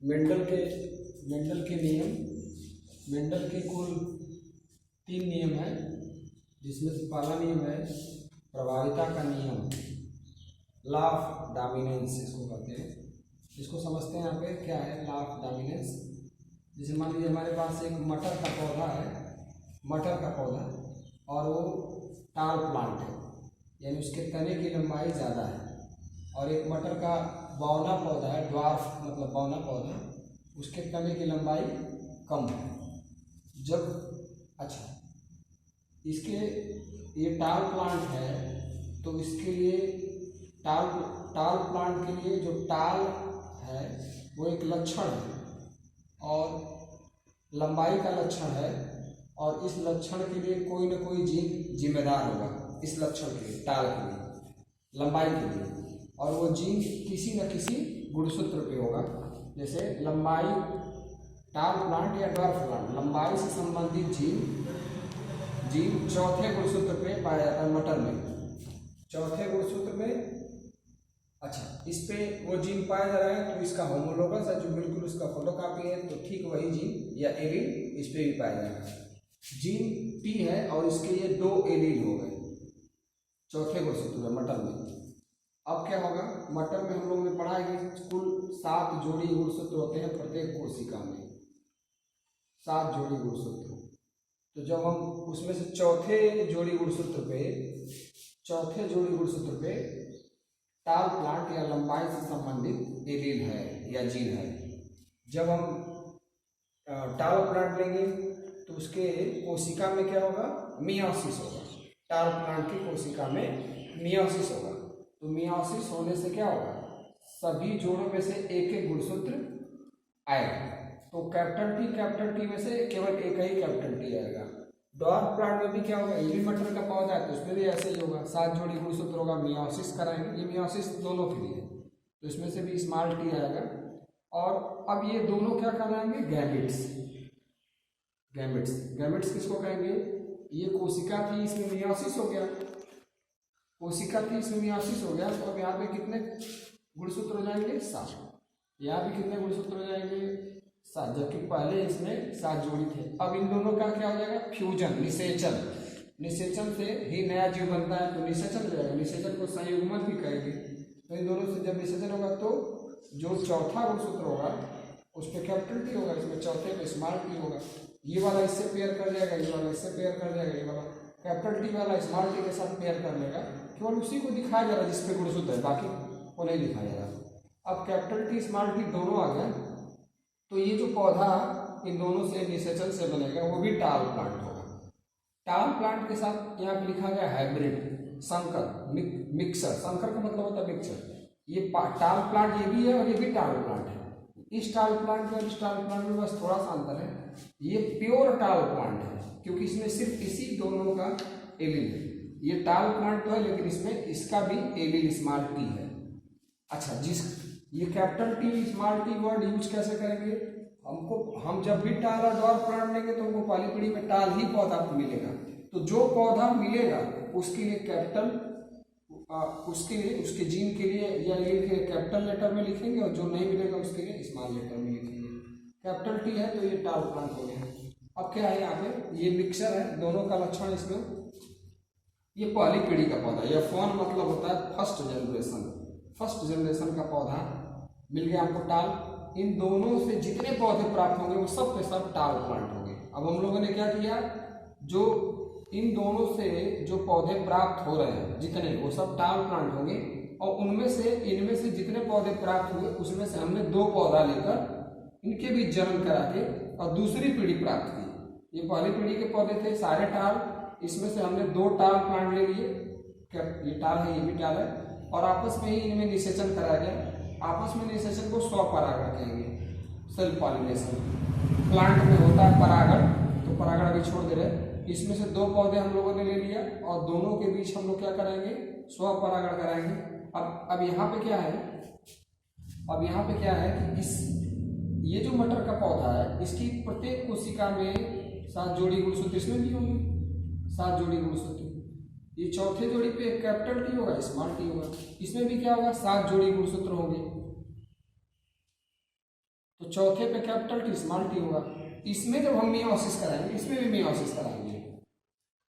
Mendel के नियम, Mendel के कुल 3 नियम हैं, जिसमें से पहला नियम है प्रभाविता का नियम, लॉ ऑफ डोमिनेंस इसको कहते हैं। इसको समझते हैं यहाँ पे क्या है लॉ ऑफ डोमिनेंस। जैसे मान लीजिए हमारे पास एक मटर का पौधा है, मटर का पौधा, और वो टाल प्लांट है, यानी उसके तने की लंबाई ज़्यादा है, और एक मटर का बौना पौधा है, ड्वार्फ मतलब बौना पौधा, उसके तने की लंबाई कम है। जब इसके ये टाल प्लांट है, तो इसके लिए टाल प्लांट के लिए जो टाल है वो एक लक्षण है और लंबाई का लक्षण है, और इस लक्षण के लिए कोई ना कोई जीन जिम्मेदार होगा, इस लक्षण के लिए, टाल के लिए, लंबाई के लिए, और वो जीन किसी न किसी गुणसूत्र पे होगा। जैसे लंबाई, टाल प्लांट या ड्वार्फ प्लांट, लंबाई से संबंधित जीन चौथे गुणसूत्र पे पाया जाता है मटर में, चौथे गुणसूत्र में। इस पे वो जीन पाया जा रहा है, तो इसका होमोलोगस है जो बिल्कुल उसका फोटोकॉपी है, तो ठीक वही जीन या एलील इस पे भी पाया जाएगा। जीन टी है और इसके ये 2 एलील हो गए चौथे गुणसूत्र में मटर में। अब क्या होगा, मटर में हम लोगों ने पढ़ा है कि कुल 7 जोड़ी गुणसूत्र होते हैं प्रत्येक कोशिका में, 7 जोड़ी गुणसूत्र। तो जब हम उसमें से चौथे जोड़ी गुणसूत्र पे टाल प्लांट या लंबाई से संबंधित एलील है या जीन है, जब हम टाल प्लांट लेंगे तो उसके कोशिका में क्या होगा, मियोसिस होगा। टाल प्लांट की कोशिका में मियोसिस होगा, तो मियोसिस होने से क्या होगा, सभी जोड़ों में से एक एक गुणसूत्र आएगा। तो कैपिटल टी में से केवल एक ही कैपिटल टी आएगा। ड्वार्फ प्लांट में भी क्या होगा, ये भी मटर का पौधा है, तो उसमें भी ऐसे ही होगा, 7 जोड़ी गुणसूत्र होगा, मियोसिस कराएंगे, ये मियोसिस दोनों के लिए, तो इसमें से भी स्मॉल टी आएगा। और अब ये दोनों क्या कहलाएंगे, गैमेट्स। गैमेट्स किसको कहेंगे, ये कोशिका थी, इसमें मियोसिस हो गया, कोशिका थी, इसमें मियोसिस हो गया, तो अब यहाँ पे कितने गुणसूत्र हो जाएंगे, 7। यहाँ भी कितने गुणसूत्र हो जाएंगे, 7, जबकि पहले इसमें 7 जोड़ी थे। अब इन दोनों का क्या हो जाएगा, फ्यूजन, निषेचन से ही नया जीव बनता है, तो निषेचन हो जाएगा, निषेचन को संयुग्मन भी कहेंगे। तो इन दोनों से जब निषेचन होगा तो जो चौथा गुणसूत्र होगा उस पर कैपिटल टी होगा, इसमें चौथे पे स्मॉल टी होगा। ये वाला इससे पेयर कर जाएगा, ये वाला इससे पेयर कर जाएगा, ये वाला कैपिटल टी वाला स्मॉल टी के साथ पेयर कर लेगा, केवल उसी को दिखाया जा रहा है जिसपे गुणसूत्र है, बाकी को नहीं दिखाया जा रहा। अब कैपिटल टी स्मॉल टी दोनों आ गए, तो ये जो पौधा इन दोनों से निषेचन से बनेगा वो भी टाल प्लांट होगा। टाल प्लांट के साथ यहाँ पे लिखा गया हाइब्रिड, संकर, मिक्सर। संकर का मतलब होता है मिक्सर। ये टाल प्लांट ये भी है और ये भी टाल प्लांट है। इस टाल प्लांट में इस टाल प्लांट में बस थोड़ा सा अंतर है, ये प्योर टाल प्लांट है क्योंकि इसमें सिर्फ इसी दोनों का एलील है। ये टाल प्लांट तो है लेकिन इसमें इसका भी एलील स्मॉल टी है। ये capital T small T word use कैसे करेंगे, हम जब भी टाल और ड्वार्फ प्लांट लेंगे तो हमको पहली पीढ़ी में टाल ही पौधा मिलेगा, तो जो पौधा मिलेगा उसके लिए कैपिटल, उसके जीन के लिए या एलील के कैपिटल लेटर में लिखेंगे, और जो नहीं मिलेगा उसके लिए स्मॉल लेटर में लिखेंगे। कैपिटल टी है तो ये टाल प्लांट हो गया। अब क्या है, यहाँ पे ये मिक्सर है, दोनों का लक्षण इसमें, ये पहली पीढ़ी का पौधा, यह फॉन मतलब होता है फर्स्ट जनरेशन का पौधा मिल गया हमको टाल। इन दोनों से जितने पौधे प्राप्त होंगे वो सब के सब टाल प्लांट होंगे। अब हम लोगों ने क्या किया, जो इन दोनों से जो पौधे प्राप्त हो रहे हैं जितने, वो सब टाल प्लांट होंगे, और इनमें से जितने पौधे प्राप्त हुए उसमें से हमने 2 पौधा लेकर इनके भी जन्म करा के और दूसरी पीढ़ी प्राप्त की। ये पहली पीढ़ी के पौधे थे सारे टाल, इसमें से हमने 2 टाल प्लांट ले लिए, ये टाल है ये भी टाल है, और आपस में ही इनमें निषेचन कराया गया। आपस में निषेचन को स्वपरागण कहेंगे, सेल्फ पॉलिनेशन। प्लांट में होता है परागण, तो परागण अभी छोड़ दे रहे। इसमें से 2 पौधे हम लोगों ने ले लिया और दोनों के बीच हम लोग क्या कराएंगे, स्वपरागण कराएंगे। अब यहाँ पे क्या है, कि ये जो मटर का पौधा है इसकी प्रत्येक कोशिका में 7 जोड़ी गुणसूत्र, इसमें भी होंगे 7 जोड़ी गुणसूत्र। ये चौथे जोड़ी पे कैपिटल टी होगा, स्मॉल टी होगा, इसमें भी क्या होगा, 7 जोड़ी गुणसूत्र होंगे। तो चौथे पे कैपिटल टी स्मॉल टी होगा। इसमें जब हम मियोसिस कराएंगे, इसमें भी मियोसिस कराएंगे,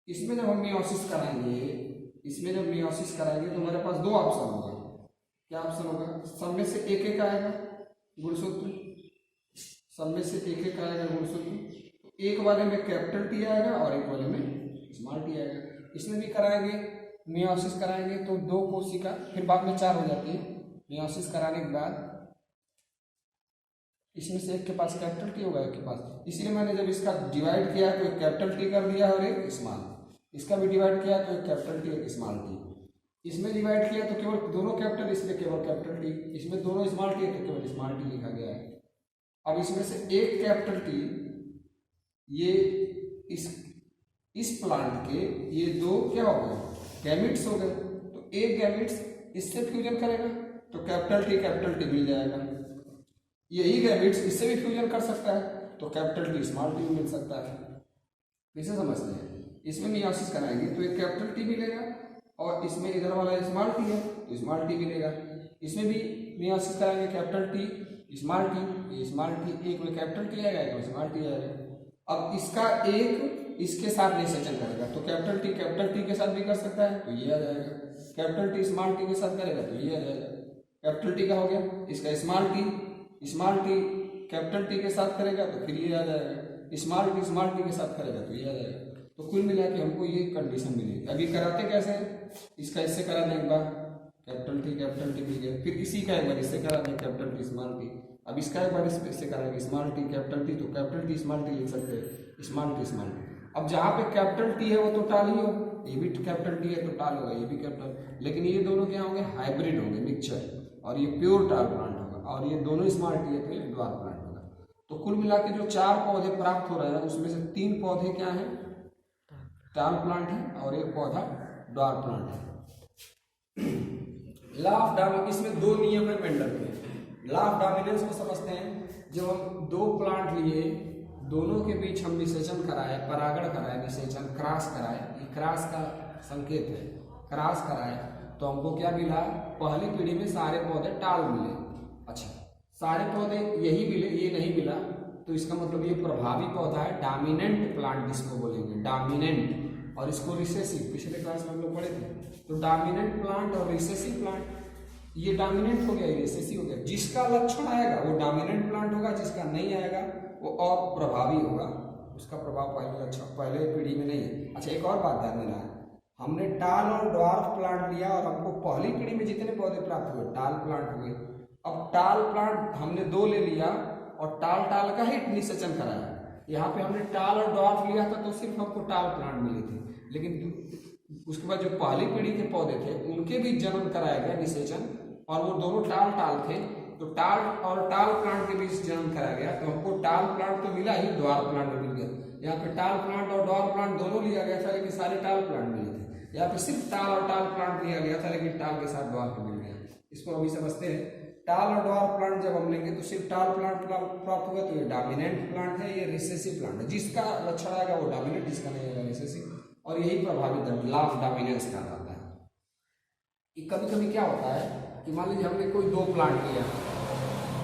इसमें जब हम मियोसिस कराएंगे, इसमें जब मियोसिस कराएंगे तो हमारे पास दो ऑप्शन होगा। क्या ऑप्शन होगा? सब में से एक एक आएगा गुणसूत्र, सब में से एक एक आएगा गुणसूत्र। तो एक वाले में कैपिटल टी आएगा और एक वाले में स्मॉल टी आएगा। इसमें भी कराएंगे, मियोसिस कराएंगे तो दो कोशिका, फिर बाद में 4 हो जाती है। मियोसिस कराने के बाद इसमें से एक के पास कैपिटल टी होगा, एक के पास, इसलिए मैंने जब इसका डिवाइड किया तो एक कैपिटल टी कर दिया और एक स्मॉल। इसका भी डिवाइड किया तो एक कैपिटल टी एक स्मॉल टी। इसमें डिवाइड किया तो केवल दोनों कैपिटल, इसमें केवल कैपिटल टी। इसमें दोनों स्मॉल टी है तो केवल स्मॉल टी लिखा गया है। अब इसमें से एक कैपिटल टी, ये इस प्लांट के ये दो क्या हो गए? गैमेट्स हो गए। तो एक गैमेट्स इससे फ्यूजन करेगा तो कैपिटल टी मिल जाएगा। यही गैमेट्स इससे भी फ्यूजन कर सकता है तो कैपिटल टी स्मॉल टी मिल सकता है। इसे समझते हैं। इसमें मियोसिस कराएंगे तो एक कैपिटल टी मिलेगा और इसमें इधर वाला स्मॉल टी है तो स्मॉल टी मिलेगा। इसमें भी मियोसिस कराएंगे, कैपिटल टी स्मॉल टी, ये स्मॉल टी, एक में कैपिटल टी आएगा, एक में स्मॉल टी आएगा। अब इसका एक इसके साथ निषेचन करेगा तो कैपिटल टी के साथ भी कर सकता है तो ये आ जाएगा। कैपिटल टी स्मॉल टी के साथ करेगा तो ये आ जाएगा। कैपिटल टी का हो गया, इसका स्मॉल टी कैपिटल टी के साथ करेगा तो फिर ये आ जाएगा। स्मॉल टी के साथ करेगा तो ये आ जाएगा। तो कुल मिला के हमको ये कंडीशन मिलेगी। अभी कराते कैसे? इसका इससे करा दें एक बार, कैपिटल टी मिल गया। फिर इसी का एक बार इससे करा दें, कैपिटल टी स्मॉल टी। अब इसका एक बार इससे कराएंगे, स्मॉल टी कैपिटल टी, तो कैपिटल टी स्मॉल टी लिख सकते हैं, स्मॉल टी। अब जहाँ पे कैपिटल टी है वो तो टाल ही हो, ये भी कैपिटल टी है तो टाल होगा, ये भी कैपिटल। लेकिन ये दोनों क्या होंगे? हाइब्रिड होंगे, मिक्सचर, और ये प्योर टाल प्लांट होगा। और ये दोनों स्मॉल टी है तो ये ड्वार्फ प्लांट होगा। तो कुल मिला के जो 4 पौधे प्राप्त हो रहे हैं उसमें से 3 पौधे क्या हैं? टाल प्लांट है और एक पौधा ड्वार्फ प्लांट है। लॉ ऑफ डोमिनेंस, इसमें 2 नियम है मेंडल के। लॉ ऑफ डोमिनेंस को समझते हैं। जब हम 2 प्लांट लिए, दोनों के बीच हम निषेचन कराए, परागण कराए, निषेचन क्रॉस कराए, ये क्रॉस का संकेत है, क्रॉस कराए तो हमको क्या मिला? पहली पीढ़ी में सारे पौधे टाल मिले। अच्छा, सारे पौधे यही मिले, ये नहीं मिला, तो इसका मतलब ये प्रभावी पौधा है, डोमिनेंट प्लांट जिसको बोलेंगे, डोमिनेंट। और इसको रिसेसिव, पिछले क्लास में हम लोग पढ़े थे। तो डोमिनेंट प्लांट और रिसेसिव प्लांट, ये डोमिनेंट हो गया, ये रिसेसिव हो गया। जिसका लक्षण आएगा वो डोमिनेंट प्लांट होगा, जिसका नहीं आएगा वो अप्रभावी होगा, उसका प्रभाव पहले पीढ़ी में नहीं है। अच्छा, एक और बात ध्यान देना है, हमने टाल और ड्वार्फ प्लांट लिया और हमको पहली पीढ़ी में जितने पौधे प्राप्त हुए टाल प्लांट हुए। अब टाल प्लांट हमने 2 ले लिया और टाल का ही निषेचन कराया। यहाँ पे हमने टाल और ड्वार्फ लिया था तो सिर्फ हमको टाल प्लांट मिले थे, लेकिन उसके बाद जो पहली पीढ़ी के पौधे थे उनके भी जन्म कराया गया, निषेचन, और वो दोनों टाल थे। तो टाल और टाल प्लांट के बीच जन्म कराया गया तो हमको टाल प्लांट तो मिला ही, ड्वार्फ प्लांट भी मिल गया। यहाँ पे टाल प्लांट और ड्वार्फ प्लांट दोनों लिया गया था, लेकिन सारे टाल प्लांट मिले थे। यहाँ पे सिर्फ टाल और टाल प्लांट लिया गया था, लेकिन टाल के साथ ड्वार्फ मिल गया। इसको अभी समझते हैं। टाल और ड्वार्फ प्लांट जब हम लेंगे तो सिर्फ टाल प्लांट प्राप्त होगा, तो ये डोमिनेंट प्लांट है, ये रिसेसिव प्लांट है। जिसका लक्षण आएगा वो डोमिनेंट, जिसका नहीं आएगा रिसेसिव। और यही प्रभावी लॉ ऑफ डोमिनेंस का आता है। कभी कभी क्या होता है कि मान लीजिए हमने कोई 2 प्लांट लिया,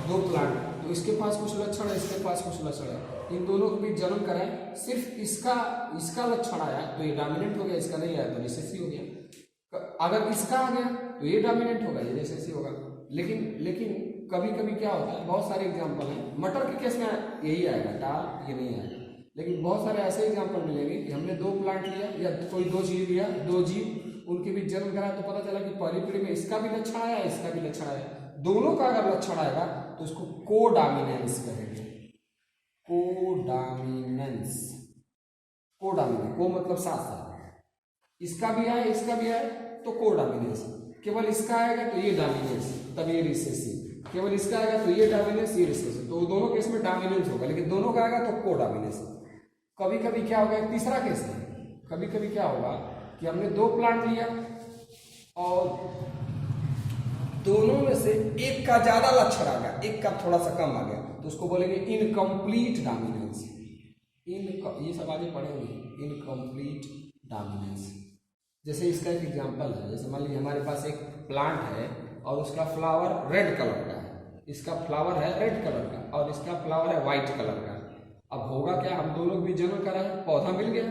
2 प्लांट, तो इसके पास कुछ लक्षण है, इसके पास कुछ लक्षण है, इन दोनों के बीच जन्म कराए, सिर्फ इसका लक्षण आया तो ये डोमिनेंट हो गया, इसका नहीं आया तो रिसेसिव हो गया। अगर इसका आ गया तो ये डोमिनेंट होगा, ये रिसेसिव होगा। लेकिन कभी कभी क्या होता है, बहुत सारे एग्जाम्पल हैं, मटर के केस में यही आएगा, टाल ये नहीं आएगा। लेकिन बहुत सारे ऐसे एग्जाम्पल मिलेंगे कि हमने 2 प्लांट लिया या कोई 2 जीव लिया, 2 जीव, उनके बीच जन्म कराया तो पता चला कि पहली पीढ़ी में इसका भी लक्षण आया, इसका भी लक्षण आया। दोनों का अगर लक्षण आएगा तो उसको कोडोमिनेंस कहेंगे। कोडोमिनेंस, को मतलब साथ, इसका भी आए इसका भी आए तो कोडोमिनेंस। केवल इसका आएगा तो ये डोमिनेंस, तब ये रिसेसिव। केवल इसका आएगा तो ये डोमिनेंस, ये रिसेसिव। तो दोनों केस में डोमिनेंस होगा, लेकिन दोनों का आएगा तो कोडोमिनेंस। कभी कभी क्या होगा, एक तीसरा केस है, कभी कभी क्या होगा कि हमने 2 प्लांट लिया और दोनों में से एक का ज्यादा लक्षण आ गया, एक का थोड़ा सा कम आ गया, तो उसको बोलेंगे इनकम्प्लीट डोमिनेंस। ये सब आगे पढ़ेंगे, इनकम्प्लीट डोमिनेंस। जैसे इसका एक एग्जांपल है, जैसे मान लीजिए हमारे पास एक प्लांट है और उसका फ्लावर रेड कलर का है, इसका फ्लावर है रेड कलर का और इसका फ्लावर है वाइट कलर का। अब होगा क्या, हम दोनों भी जन्म करा है, पौधा मिल गया,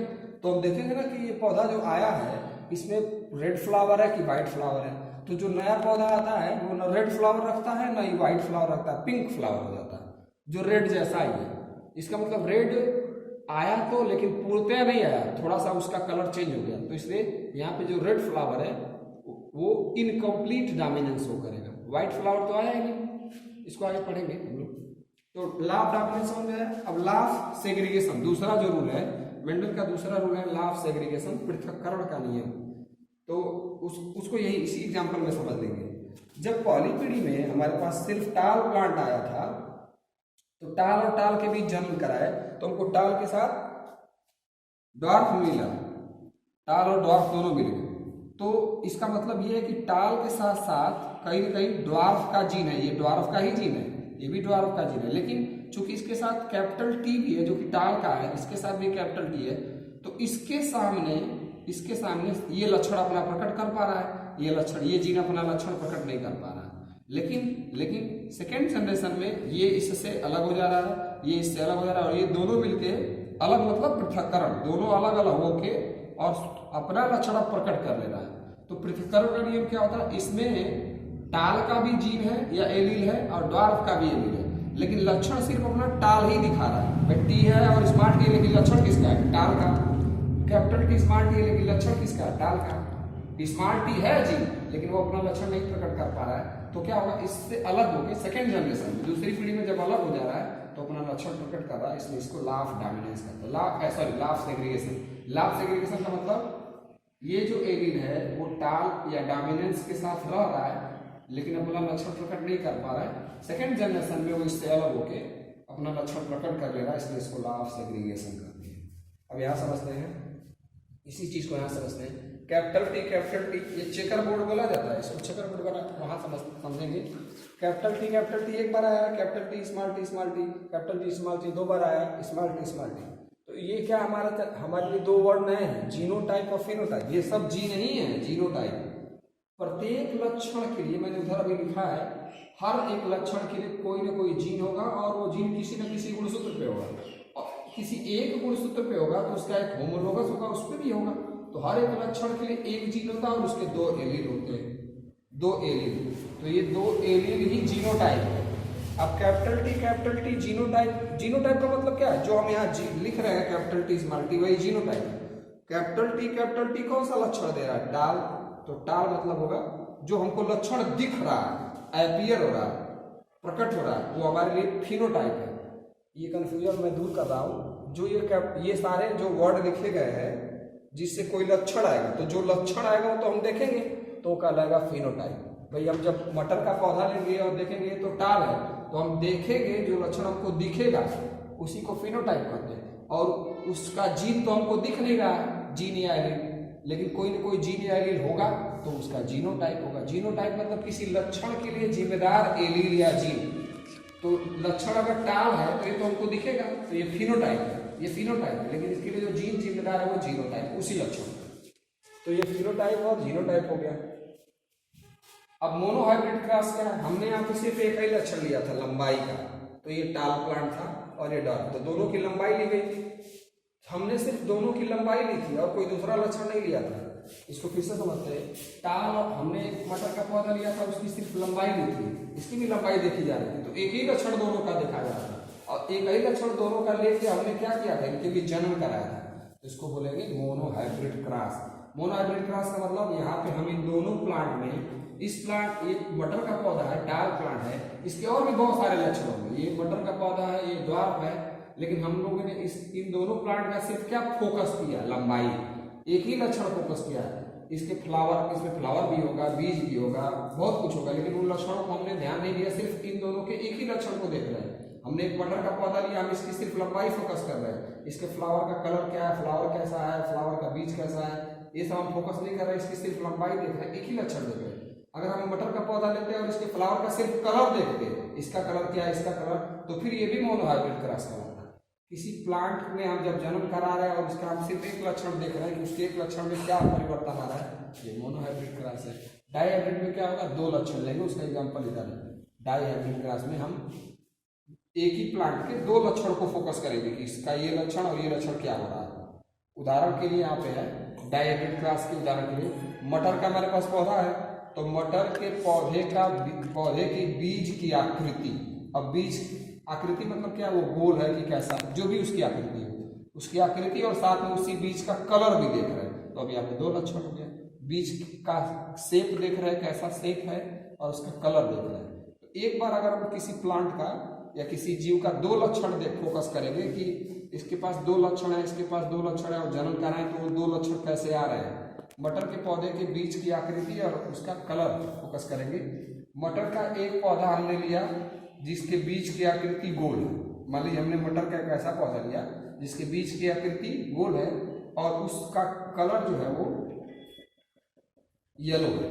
तो हम देखेंगे ना कि ये पौधा जो आया है इसमें रेड फ्लावर है कि वाइट फ्लावर है। तो जो नया पौधा आता है वो ना रेड फ्लावर रखता है ना ही वाइट फ्लावर रखता है, पिंक फ्लावर हो जाता है जो रेड जैसा ही है। इसका मतलब रेड आया तो, लेकिन पूर्णतः नहीं आया, थोड़ा सा उसका कलर चेंज हो गया। तो इसलिए यहाँ पे जो रेड फ्लावर है वो इनकम्प्लीट डोमिनेंस शो करेगा, व्हाइट फ्लावर तो आया ही नहीं। इसको आगे पढ़ेंगे हम लोग। तो लॉ ऑफ डोमिनेंस समझ में आया। अब लॉ ऑफ सेग्रीगेशन, दूसरा जो रूल है मेंडल का, दूसरा रूल है लॉ ऑफ सेग्रीगेशन, पृथक्करण का नियम। तो उसको यही इसी एग्जाम्पल में समझ लेंगे। जब पहली पीढ़ी में हमारे पास सिर्फ टाल प्लांट आया था, तो टाल और टाल के बीच जन्म कराए, तो हमको टाल के साथ ड्वार्फ मिला, टाल और ड्वार्फ दोनों मिल गए। तो इसका मतलब ये है कि टाल के साथ साथ कहीं न कहीं ड्वार्फ का जीन है, ये ड्वार्फ का ही जीन है, ये भी ड्वार्फ का जीन है, लेकिन चूंकि इसके साथ कैपिटल टी भी है जो कि टाल का है, इसके साथ भी कैपिटल टी है, तो इसके सामने ये लक्षण अपना प्रकट कर पा रहा है, ये लक्षण, ये जीन अपना लक्षण प्रकट नहीं कर पा रहा है। लेकिन सेकेंड जनरेशन में ये इससे अलग हो जा रहा है, ये इससे अलग हो जा रहा है, और ये दोनों मिलके अलग, मतलब पृथक्करण, दोनों अलग अलग होके और अपना लक्षण प्रकट कर ले रहा है। तो पृथक्करण का नियम क्या होता है, इसमें टाल का भी जीन है या एलील है और ड्वार्फ का भी एलील है, लेकिन लक्षण सिर्फ अपना टाल ही दिखा रहा है। टी है और स्मॉल टी, लेकिन लक्षण किसका है, टाल का। कैपिटल टी स्मॉल टी है, लेकिन लक्षण किसका है, टाल का। स्मॉल टी है जी, लेकिन वो अपना लक्षण नहीं प्रकट कर पा रहा है। तो क्या होगा, इससे अलग होकर सेकेंड जनरेशन में, दूसरी पीढ़ी में जब अलग हो जा रहा है तो अपना लक्षण प्रकट कर रहा है, इसलिए इसको लॉ ऑफ डोमिनेंस कहते हैं, law of segregation. Law of segregation का मतलब ये जो एलील है वो टाल या डोमिनेंस के साथ रह रहा है, लेकिन अपना लक्षण प्रकट नहीं कर पा रहा है। सेकेंड जनरेशन में वो इससे अलग होके अपना लक्षण प्रकट कर ले रहा है, इसलिए इसको लॉ ऑफ सेग्रीगेशन कहते हैं। अब यहाँ समझते हैं, इसी चीज को यहाँ समझते हैं। कैपिटल टी, ये चेकर बोर्ड बोला जाता है, इसको चेकर बोर्ड बना वहां समझेंगे। कैपिटल टी एक बार आया, capital T small T, capital T small T दो बार आया, स्मॉल टी। तो ये क्या हमारे लिए दो वर्ड नए हैं, जीनोटाइप और फिनोटाइप। ये सब जीन ही है, जीनोटाइप। प्रत्येक लक्षण के लिए मैंने उधर अभी लिखा है, हर एक लक्षण के लिए कोई ना कोई जीन होगा, और वो जीन किसी न किसी गुणसूत्र पे होगा, और किसी एक गुणसूत्र पे होगा तो उसका एक होमोलोगस होगा, उस पर भी होगा। तो हर एक लक्षण के लिए एक जीन होता है और उसके दो एलील होते हैं, दो एलील। तो ये दो एलील ही जीनोटाइप है। अब कैपिटल टी जीनोटाइप का मतलब क्या है, जो हम यहाँ लिख रहे हैं कैपिटल टी स्मॉल टी, वही जीनोटाइप है। कैपिटल टी कौन सा लक्षण दे रहा है, टाल। तो टाल मतलब होगा जो हमको लक्षण दिख रहा है, अपीयर हो रहा है, प्रकट हो रहा है, वो हमारे लिए फिनोटाइप है। ये कंफ्यूजन मैं दूर कर रहा हूँ। जो ये सारे जो वर्ड लिखे गए हैं जिससे कोई लक्षण आएगा, तो जो लक्षण आएगा तो हम देखेंगे तो कहलाएगा फिनोटाइप। भाई हम जब मटर का पौधा लेंगे और देखेंगे तो टाल है, तो हम देखेंगे जो लक्षण हमको दिखेगा उसी को फिनोटाइप कहते हैं। और उसका जीन तो हमको दिख नहीं रहा है, जीन या एलील, लेकिन कोई ना कोई जीन या एलील होगा तो उसका जीनोटाइप होगा। जीनोटाइप मतलब किसी लक्षण के लिए जिम्मेदार एलील या जीन। तो लक्षण अगर टाल है तो ये तो हमको दिखेगा, तो ये फिनोटाइप है, ये फिनोटाइप है। लेकिन इसके लिए जो जीन जिम्मेदार है वो जीनोटाइप, उसी लक्षण। तो ये फिनोटाइप और जीनोटाइप हो गया। अब मोनोहाइब्रिड क्रॉस क्या है, हमने यहाँ पे सिर्फ एक ही लक्षण लिया था लंबाई का, तो ये टाल प्लांट था और ये डॉर्फ, तो दोनों की लंबाई ली गई थी। हमने सिर्फ दोनों की लंबाई ली थी और कोई दूसरा लक्षण नहीं लिया था। इसको फिर से समझते हैं। टाल, हमने मटर का पौधा लिया था, उसकी सिर्फ लंबाई ली थी, इसकी भी लंबाई देखी जा रही थी, तो एक ही लक्षण दोनों का देखा जा रहा था, और एक ही लक्षण दोनों का लेके हमने क्या किया था, इनके भी जन्म कराया था। तो इसको बोलेंगे मोनोहाइब्रिड क्रॉस। मोनोहाइब्रिड क्रॉस का मतलब यहाँ पे हम इन दोनों प्लांट में, इस प्लांट, ये मटर का पौधा है, टाल प्लांट है, इसके और भी बहुत सारे लक्षण होंगे। ये मटर का पौधा है, ये ड्वार्फ है, लेकिन हम लोगों ने इन दोनों प्लांट का सिर्फ क्या फोकस किया, लंबाई, एक ही लक्षण फोकस किया है। इसके फ्लावर, इसमें फ्लावर भी होगा, बीज भी होगा, बहुत कुछ होगा, लेकिन उन लक्षणों को हमने ध्यान नहीं दिया, सिर्फ इन दोनों के एक ही लक्षण को देख रहे हैं। हमने एक मटर का पौधा लिया, हम इसकी सिर्फ लंबाई फोकस कर रहे हैं, इसके फ्लावर का कलर क्या है, फ्लावर कैसा है, फ्लावर का बीज कैसा है, ये सब हम फोकस नहीं कर रहे हैं, इसकी सिर्फ लंबाई देख रहे हैं, एक ही लक्षण देख रहे हैं। अगर हम मटर का पौधा लेते हैं और इसके फ्लावर का सिर्फ कलर देखते हैं, इसका कलर क्या है, इसका कलर, तो फिर ये भी मोनोहाइब्रिड क्रॉस कहलाता है। किसी प्लांट में हम जब जन्म करा रहे हैं और उसका हम सिर्फ एक लक्षण देख रहे हैं कि उसके एक लक्षण में क्या परिवर्तन आ रहा है, ये मोनोहाइब्रिड क्रॉस है। डाईहाइब्रिड में क्या होगा, दो लक्षण लेंगे, उसका एग्जांपल इधर है। डायहेब्रिड क्रॉस में हम एक ही प्लांट के दो लक्षण को फोकस करेंगे कि इसका ये लक्षण और ये लक्षण क्या हो रहा है। उदाहरण के लिए यहाँ पे है डायहेब्रिड क्रॉस के उदाहरण के लिए मटर का हमारे पास पौधा है, तो मटर के पौधे के बीज की आकृति, अब बीज आकृति मतलब क्या, वो गोल है कि कैसा, जो भी उसकी आकृति हो, उसकी आकृति और साथ में उसी बीज का कलर भी देख रहे हैं। तो अभी यहाँ पे दो लक्षण हो गया, बीज का शेप देख रहे हैं कैसा शेप है और उसका कलर देख रहे हैं। तो एक बार अगर हम किसी प्लांट का या किसी जीव का दो लक्षण फोकस करेंगे कि इसके पास दो लक्षण है, इसके पास दो लक्षण है और जनन कराएं तो वो दो लक्षण कैसे आ रहे हैं। मटर के पौधे के बीज की आकृति और उसका कलर फोकस करेंगे। मटर का एक पौधा हमने लिया जिसके बीज की आकृति गोल है, मान लीजिए हमने मटर का एक ऐसा पौधा लिया जिसके बीज की आकृति गोल है और उसका कलर जो है वो येलो है,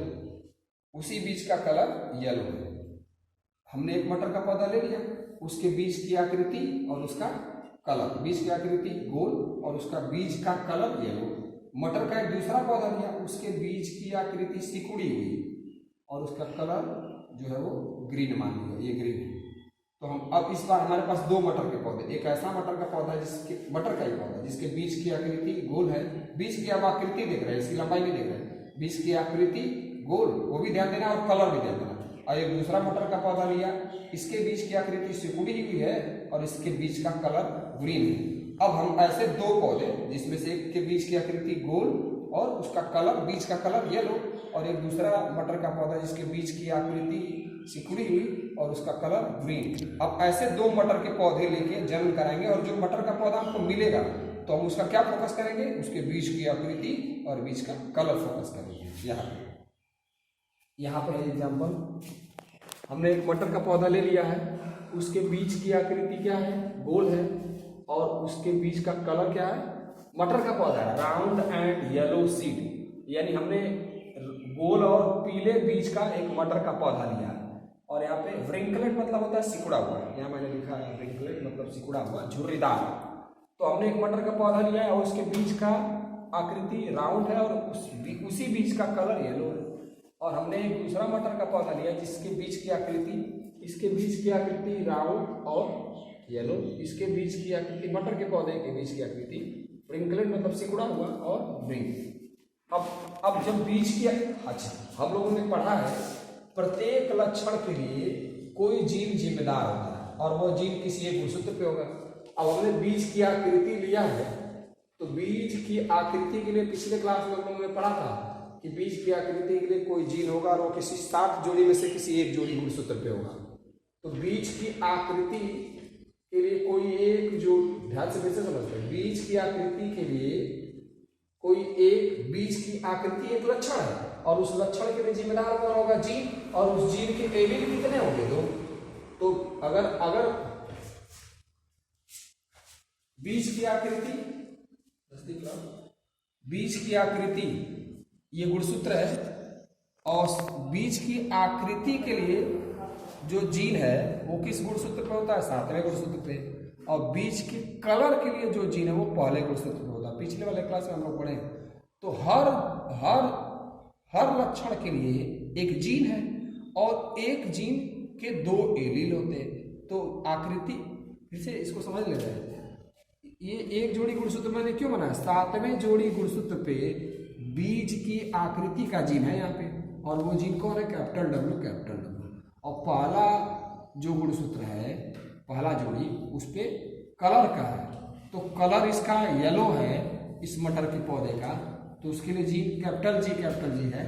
उसी बीज का कलर येलो है। हमने एक मटर का पौधा ले लिया, उसके बीज की आकृति और उसका कलर, बीज की आकृति गोल और उसका बीज का कलर येलो। मटर का एक दूसरा पौधा लिया, उसके बीज की आकृति सिकुड़ी हुई और उसका कलर जो है वो ग्रीन मान लिया, ये ग्रीन है। तो हम अब इस बार हमारे पास दो मटर के पौधे, एक ऐसा मटर का पौधा जिसके मटर का ही पौधा जिसके बीज की आकृति गोल है, बीज की अब आकृति देख रहे हैं, इसकी लंबाई नहीं देख रहे हैं, बीज की आकृति गोल, वो भी ध्यान देना और कलर भी ध्यान देना। और एक दूसरा मटर का पौधा लिया, इसके बीज की आकृति सिकुड़ी हुई है और इसके बीज का कलर ग्रीन है। अब हम ऐसे दो पौधे जिसमें से एक के बीज की आकृति गोल और उसका कलर, बीज का कलर येलो, और एक दूसरा मटर का पौधा जिसके बीज की आकृति सिकुड़ी हुई और उसका कलर ग्रीन। अब ऐसे दो मटर के पौधे लेके जन्म कराएंगे और जो मटर का पौधा हमको मिलेगा तो हम उसका क्या फोकस करेंगे, उसके बीज की आकृति और बीज का कलर फोकस करेंगे। यहाँ पे एग्जाम्पल, हमने एक मटर का पौधा ले लिया है, उसके बीज की आकृति क्या है, गोल है और उसके बीज का कलर क्या है, मटर का पौधा है, राउंड एंड येलो सीड, यानी हमने गोल और पीले बीज का एक मटर का पौधा लिया है। और यहाँ पे व्रिंकलेट मतलब होता है सिकुड़ा हुआ, यहाँ मैंने लिखा है व्रिंकलेट मतलब सिकुड़ा हुआ, झुर्रीदार। तो हमने एक मटर का पौधा लिया है और उसके बीज का आकृति राउंड है और उसी बीज का कलर येलो है। और हमने एक दूसरा मटर का पौधा लिया जिसके बीज की आकृति, इसके बीज की आकृति राउंड और येलो, इसके बीज की आकृति, मटर के पौधे के बीज की आकृति व्रिंकलेट मतलब सिकुड़ा हुआ और ग्रीन। अब जब बीज की, अच्छा हम लोगों ने पढ़ा है प्रत्येक लक्षण के लिए कोई जीन जिम्मेदार होता है और वो जीन किसी एक गुणसूत्र पे होगा। अब हमने बीज की आकृति लिया है, तो बीज की आकृति के लिए पिछले क्लास में हम लोगों ने पढ़ा था कि बीज की आकृति के लिए कोई जीन होगा और वो किसी 7 जोड़ी में से किसी एक जोड़ी गुणसूत्र पे होगा। तो बीज की आकृति के लिए कोई एक जो, ध्यान से कैसे समझते हैं, बीज की आकृति के लिए कोई एक, बीज की आकृति एक लक्षण है और उस लक्षण के लिए जिम्मेदार कौन होगा, जीन, और उस जीन के एलील कितने होंगे, दो। तो अगर बीज की आकृति, बीज की आकृति ये गुणसूत्र है और बीज की आकृति के लिए जो जीन है वो किस गुणसूत्र पे होता है, 7वें गुणसूत्र पे, और बीज के कलर के लिए जो जीन है वो पहले गुणसूत्र पे होता है। पिछले वाले क्लास में हम लोग पढ़े। तो हर लक्षण के लिए एक जीन है और एक जीन के 2 एलील होते हैं। तो आकृति, फिर से इसको समझ लेते हैं, ये एक जोड़ी गुणसूत्र मैंने क्यों बनाया, 7वें जोड़ी गुणसूत्र पे बीज की आकृति का जीन है यहाँ पे, और वो जीन कौन है, कैपिटल डब्ल्यू। और पहला जो गुणसूत्र है, पहला जोड़ी, उस पे कलर का है, तो कलर इसका येलो है इस मटर के पौधे का, तो उसके लिए जीन कैपिटल जी है,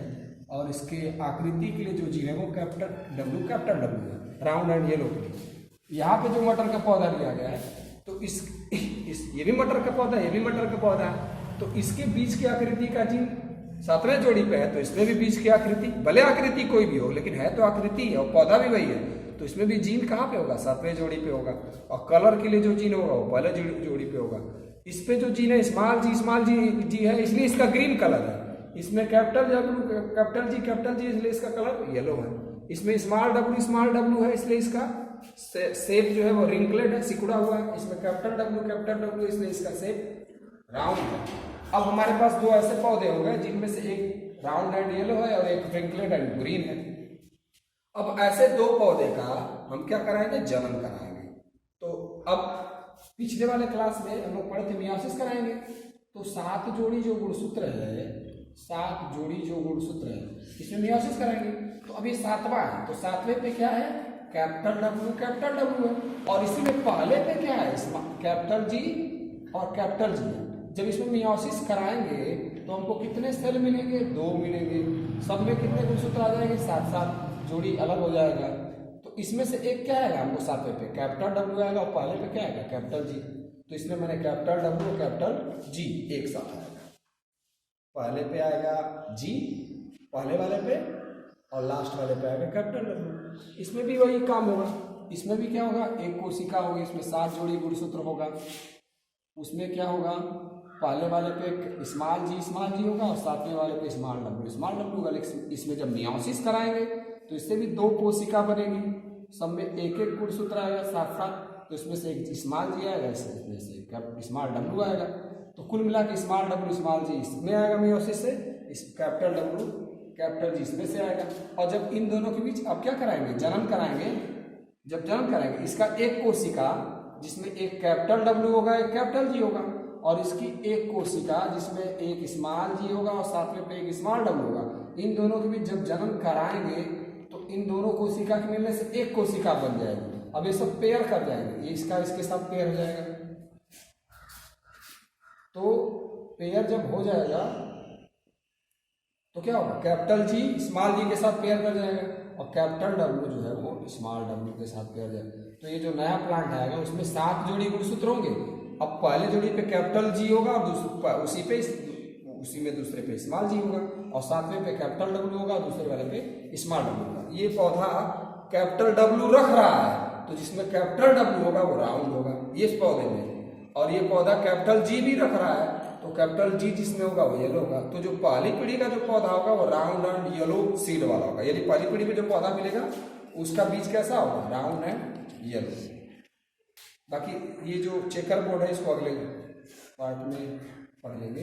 और इसके आकृति के लिए जो जीन है वो कैपिटल डब्ल्यू है, राउंड एंड येलो के लिए। यहाँ पे जो मटर का पौधा लिया गया है, तो ये भी मटर का पौधा, ये भी मटर का पौधा है, तो इसके बीज की आकृति का जीन 7वें जोड़ी पे है, तो इसमें भी बीज की आकृति, भले आकृति कोई भी हो लेकिन है तो आकृति और पौधा भी वही है, तो इसमें भी जीन कहाँ पे होगा, 7वें जोड़ी पे होगा। और कलर के लिए जो जीन होगा वो पहले जोड़ी पे होगा। इस पे जो जीन है स्मॉल जी है, इसलिए इसका ग्रीन कलर है। इसमें कैपिटल जी इसलिए इसका कलर येलो है। इसमें स्मॉल डब्ल्यू है इसलिए इसका शेप जो है वो रिंकलेट है, सिकुड़ा हुआ है। इसमें कैपिटल डब्ल्यू इसलिए इसका शेप राउंड है। अब हमारे पास 2 ऐसे पौधे हो गए जिनमें से एक राउंड एंड येलो है और एक रिंकलेट एंड ग्रीन है। अब ऐसे दो पौधे का हम क्या कराएंगे, जनन कराएंगे। तो अब पिछले वाले क्लास में हम लोग पढ़े थे मियोसिस कराएंगे। तो 7 जोड़ी जो गुणसूत्र है, 7 जोड़ी जो गुणसूत्र है, इसमें मियोसिस कराएंगे। तो अब ये 7वां है, तो 7वें पे क्या है, कैपिटल डब्ल्यू है। और इसी में पहले पे क्या है, कैपिटल जी और कैपिटल जी है। जब इसमें मियोसिस कराएंगे तो हमको कितने सेल मिलेंगे, 2 मिलेंगे। सब में कितने गुणसूत्र आ जाएंगे, 7 जोड़ी अलग हो जाएगा। तो इसमें से एक क्या आएगा हमको 7वें पे, कैपिटल डब्ल्यू आएगा, और पहले पे क्या आएगा, कैपिटल जी। तो इसमें मैंने कैपिटल डब्ल्यू कैपिटल जी एक साथ आएगा। पहले पे आएगा जी पहले वाले पे, और लास्ट वाले पे आएगा कैपिटल डब्ल्यू। इसमें भी वही काम होगा। इसमें भी क्या होगा, एक कोशिका होगी, इसमें 7 जोड़ी गुणसूत्र होगा। उसमें क्या होगा, पहले वाले पे स्मॉल जी होगा, और 7वें वाले पे स्मॉल डब्ल्यू होगा। लेकिन इसमें जब मियोसिस कराएंगे तो इससे भी 2 कोशिका बनेगी। सब में एक एक गुणसूत्र आएगा 7। तो इसमें से एक स्मॉल जी आएगा, इसमें से स्मॉल डब्ल्यू आएगा। तो कुल मिला के स्मॉल डब्ल्यू स्मॉल जी इसमें आएगा मियोसिस से, इस कैपिटल डब्ल्यू कैपिटल जी इसमें से आएगा। और जब इन दोनों के बीच अब क्या कराएंगे, जनन कराएंगे। जब जनन कराएंगे, इसका एक कोशिका जिसमें एक कैपिटल डब्ल्यू होगा, एक कैपिटल जी होगा, और इसकी एक कोशिका जिसमें एक स्मॉल जी होगा और 7वें पे एक स्मॉल डब्ल्यू होगा। इन दोनों के बीच जब जनन कराएंगे तो इन दोनों कोशिका के मिलने से एक कोशिका बन जाएगी। अब ये सब पेयर कर जाएंगे, ये इसका इसके साथ पेयर हो जाएगा। तो पेयर जब हो जाएगा तो क्या होगा, कैपिटल जी स्मॉल जी के साथ पेयर कर जाएगा, और कैपिटल डब्ल्यू जो है वो स्मॉल डब्ल्यू के साथ पेयर जाएगा। तो ये जो नया प्लांट आएगा उसमें 7 जोड़ी गुणसूत्र होंगे। अब पहले जोड़ी पे कैपिटल जी होगा, और उसी में दूसरे पे स्मॉल जी होगा, और 7वें पे कैपिटल डब्ल्यू होगा, दूसरे वाले पे स्मॉल डब्ल्यू होगा। ये पौधा कैपिटल डब्ल्यू रख रहा है, तो जिसमें कैपिटल डब्ल्यू होगा वो राउंड होगा ये इस पौधे में। और ये पौधा कैपिटल जी भी रख रहा है, तो कैपिटल जी जिसमें होगा वो येलो होगा। तो जो पहली पीढ़ी का जो पौधा होगा वो राउंड एंड येलो सीड वाला होगा। यदि पहली पीढ़ी में जो पौधा मिलेगा उसका बीज कैसा होगा, राउंड एंड येलो। बाकी ये जो चेकर बोर्ड है इसको अगले पार्ट में पढ़ लेंगे।